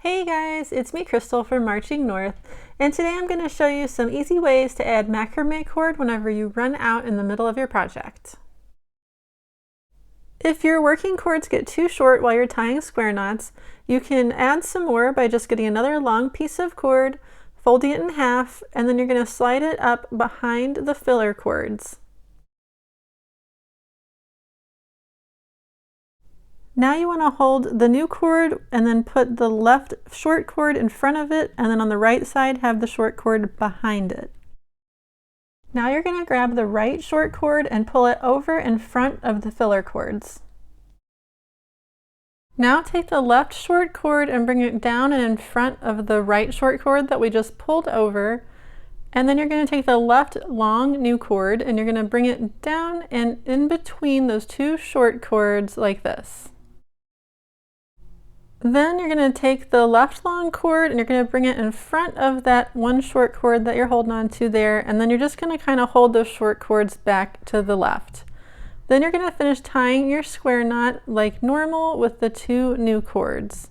Hey guys, it's me Crystal from Marching North, and today I'm going to show you some easy ways to add macrame cord whenever you run out in the middle of your project. If your working cords get too short while you're tying square knots, you can add some more by just getting another long piece of cord, folding it in half, and then you're going to slide it up behind the filler cords. Now you want to hold the new cord and then put the left short cord in front of it, and then on the right side have the short cord behind it. Now you're going to grab the right short cord and pull it over in front of the filler cords. Now take the left short cord and bring it down and in front of the right short cord that we just pulled over. And then you're going to take the left long new cord and you're going to bring it down and in between those two short cords like this. Then you're going to take the left long cord and you're going to bring it in front of that one short cord that you're holding on to there, and then you're just going to kind of hold those short cords back to the left. Then you're going to finish tying your square knot like normal with the two new cords.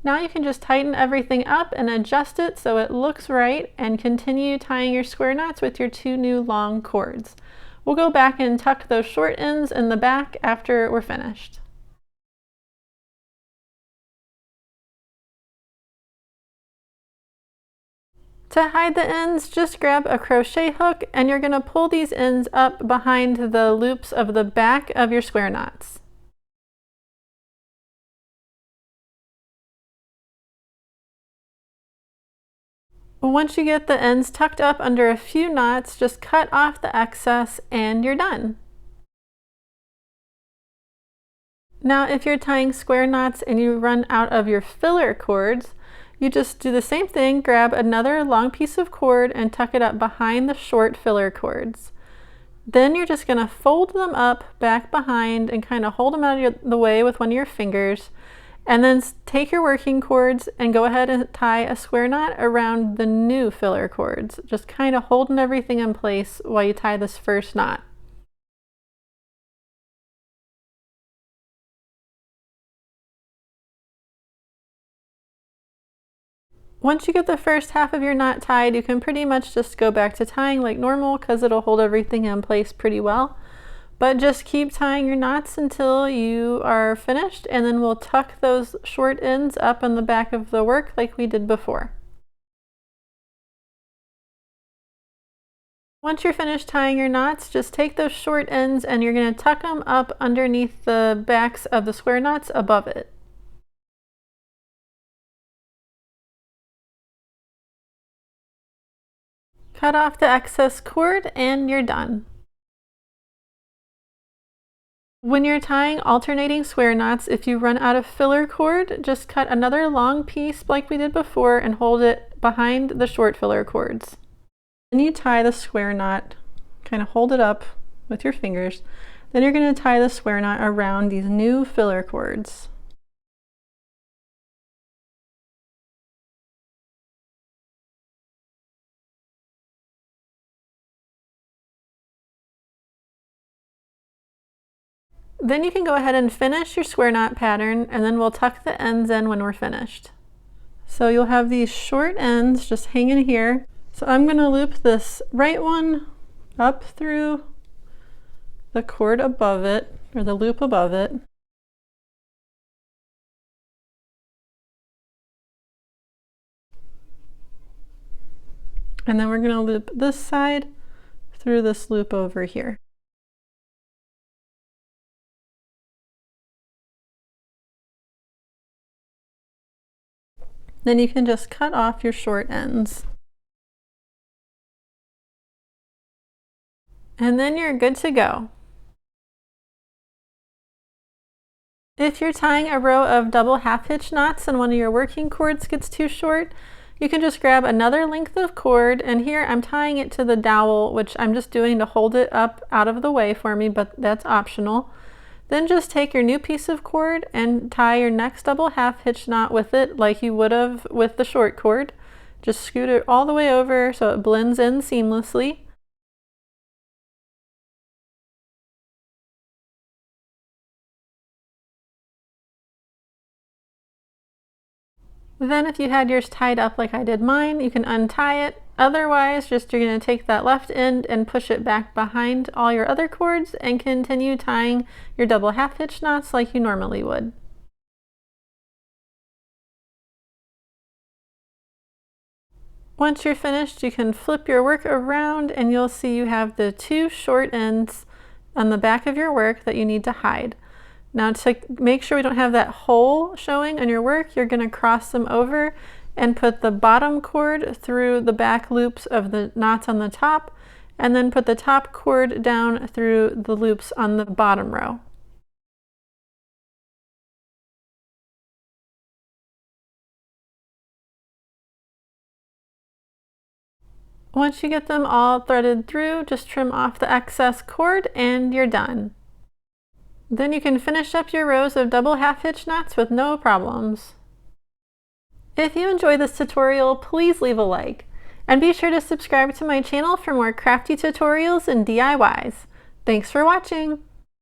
Now you can just tighten everything up and adjust it so it looks right, and continue tying your square knots with your two new long cords. We'll go back and tuck those short ends in the back after we're finished. To hide the ends, just grab a crochet hook and you're going to pull these ends up behind the loops of the back of your square knots. Once you get the ends tucked up under a few knots, just cut off the excess and you're done. Now if you're tying square knots and you run out of your filler cords, you just do the same thing, grab another long piece of cord and tuck it up behind the short filler cords. Then you're just going to fold them up back behind and kind of hold them out of the way with one of your fingers. And then take your working cords and go ahead and tie a square knot around the new filler cords, just kind of holding everything in place while you tie this first knot. Once you get the first half of your knot tied, you can pretty much just go back to tying like normal because it'll hold everything in place pretty well. But just keep tying your knots until you are finished, and then we'll tuck those short ends up in the back of the work like we did before. Once you're finished tying your knots, just take those short ends and you're going to tuck them up underneath the backs of the square knots above it. Cut off the excess cord and you're done. When you're tying alternating square knots, if you run out of filler cord, just cut another long piece like we did before and hold it behind the short filler cords. Then you tie the square knot, kind of hold it up with your fingers. Then you're going to tie the square knot around these new filler cords. Then you can go ahead and finish your square knot pattern, and then we'll tuck the ends in when we're finished. So you'll have these short ends just hanging here. So I'm going to loop this right one up through the cord above it, or the loop above it. And then we're going to loop this side through this loop over here. Then you can just cut off your short ends. And then you're good to go. If you're tying a row of double half hitch knots and one of your working cords gets too short, you can just grab another length of cord, and here I'm tying it to the dowel, which I'm just doing to hold it up out of the way for me, but that's optional. Then just take your new piece of cord and tie your next double half hitch knot with it like you would have with the short cord. Just scoot it all the way over so it blends in seamlessly. Then if you had yours tied up like I did mine, you can untie it. Otherwise, you're going to take that left end and push it back behind all your other cords and continue tying your double half hitch knots like you normally would. Once you're finished, you can flip your work around and you'll see you have the two short ends on the back of your work that you need to hide. Now to make sure we don't have that hole showing on your work, you're going to cross them over and put the bottom cord through the back loops of the knots on the top, and then put the top cord down through the loops on the bottom row. Once you get them all threaded through, just trim off the excess cord and you're done. Then you can finish up your rows of double half hitch knots with no problems. If you enjoyed this tutorial, please leave a like, and be sure to subscribe to my channel for more crafty tutorials and DIYs. Thanks for watching!